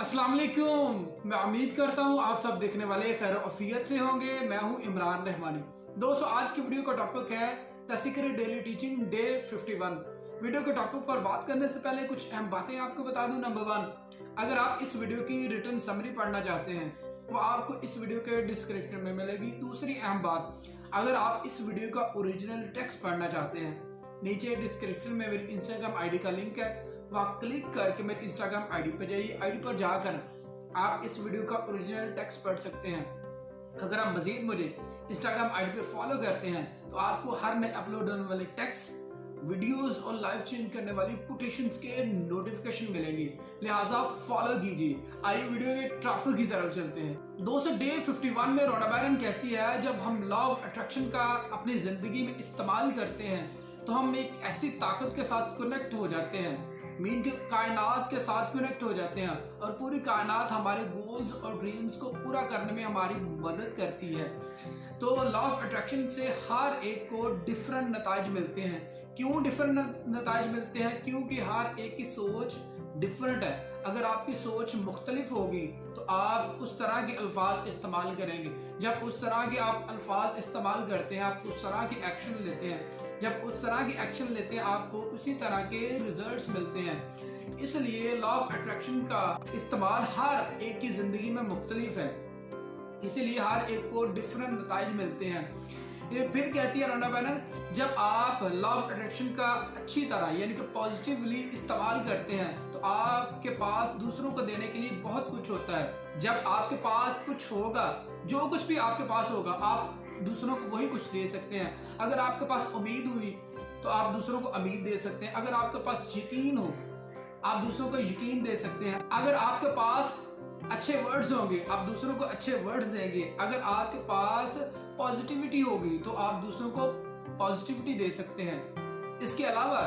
अस्सलाम वालेकुम। मैं उम्मीद करता हूँ आप सब देखने वाले खैर आफियत से होंगे। मैं हूँ इमरान रहमानी। दोस्तों, आज की वीडियो का टॉपिक है the secret daily teaching day 51। Video के टॉपिक पर बात करने से पहले कुछ अहम बातें आपको बता दूं। नंबर 1, अगर आप इस वीडियो की रिटन समरी पढ़ना चाहते हैं वो आपको इस वीडियो के डिस्क्रिप्शन में मिलेगी। दूसरी अहम बात, अगर आप इस वीडियो का ओरिजिनल टेक्स्ट पढ़ना चाहते हैं, नीचे डिस्क्रिप्शन में मेरी इंस्टाग्राम आईडी का लिंक है, वहाँ क्लिक करके मेरे इंस्टाग्राम आईडी पर जाइए। आईडी पर जाकर आप इस वीडियो का ओरिजिनल टेक्स्ट पढ़ सकते हैं। अगर आप मजीद मुझे इंस्टाग्राम आईडी पे फॉलो करते हैं तो आपको हर नए अपलोड होने वाले टेक्स्ट, वीडियोस और लाइव चेंज करने वाली कोटेशंस के नोटिफिकेशन मिलेंगे, लिहाजा फॉलो कीजिए। आइए वीडियो के टॉपिक की तरफ चलते हैं। दोस्तों, डे 51 में रोना बैरन कहती है, जब हम लॉ ऑफ अट्रैक्शन का अपनी जिंदगी में इस्तेमाल करते हैं तो हम एक ऐसी ताकत के साथ कनेक्ट हो जाते हैं, मीन के कायनात के साथ कनेक्ट हो जाते हैं, और पूरी कायनात हमारे गोल्स और ड्रीम्स को पूरा करने में हमारी मदद करती है। तो लॉ ऑफ अट्रैक्शन से हर एक को डिफरेंट नताइज मिलते हैं। क्यों डिफरेंट नताइज मिलते हैं? क्योंकि हर एक की सोच डिफरेंट है। अगर आपकी सोच मुख्तलिफ होगी तो आप उस तरह के अल्फाज इस्तेमाल करेंगे। जब उस तरह के आप अल्फाज इस्तेमाल करते हैं, आप उस तरह के एक्शन लेते हैं, जब उस तरह के एक्शन लेते हैं आपको उसी तरह के रिजल्ट्स मिलते हैं। इसलिए लॉ ऑफ अट्रैक्शन का इस्तेमाल हर एक की जिंदगी में मुख्तलिफ है, इसीलिए हर एक को डिफरेंट नताइज मिलते हैं। ये फिर कहती है रोना बैरन, जब आप लॉ ऑफ अट्रैक्शन का अच्छी तरह यानी कि पॉजिटिवली इस्तेमाल करते हैं तो आपके पास दूसरों को देने के लिए बहुत कुछ होता है। जब आपके पास कुछ होगा, जो कुछ भी आपके पास होगा, आप दूसरों को वही कुछ दे सकते हैं। अगर आपके पास उम्मीद हुई तो आप दूसरों को उम्मीद दे सकते हैं। अगर आपके पास यकीन हो, आप दूसरों को यकीन दे सकते हैं। अगर आपके पास अच्छे वर्ड्स होंगे, आप दूसरों को अच्छे वर्ड्स देंगे। अगर आपके पास पॉजिटिविटी होगी तो आप दूसरों को पॉजिटिविटी दे सकते हैं। इसके अलावा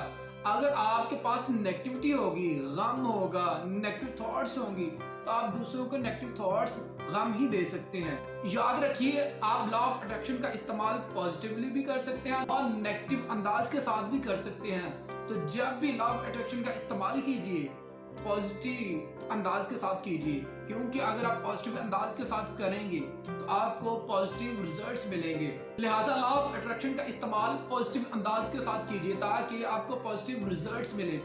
अगर आपके पास नेगेटिविटी होगी, गम होगा, नेगेटिव थॉट्स होंगी, तो आप दूसरों को नेगेटिव थॉट्स, गम ही दे सकते हैं। याद रखिए, आप लॉ ऑफ अट्रैक्शन का इस्तेमाल पॉजिटिवली भी कर सकते हैं और नेगेटिव अंदाज के साथ भी कर सकते हैं। तो जब भी लॉ ऑफ अट्रैक्शन का इस्तेमाल कीजिए, पॉजिटिव अंदाज के साथ कीजिए, क्योंकि अगर आप पॉजिटिव अंदाज के साथ करेंगे तो आपको पॉजिटिव रिजल्ट्स मिलेंगे। लिहाजा लॉ ऑफ अट्रैक्शन का इस्तेमाल पॉजिटिव अंदाज के साथ कीजिए ताकि आपको पॉजिटिव रिजल्ट्स मिले।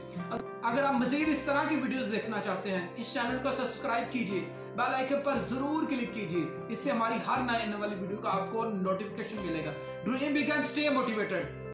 अगर आप मजीद इस तरह की वीडियोस देखना चाहते हैं, इस चैनल को सब्सक्राइब कीजिए, बेल आइकन पर जरूर क्लिक कीजिए। इससे हमारी हर नए आने वाली वीडियो का आपको नोटिफिकेशन मिलेगा। Dream big and stay motivated.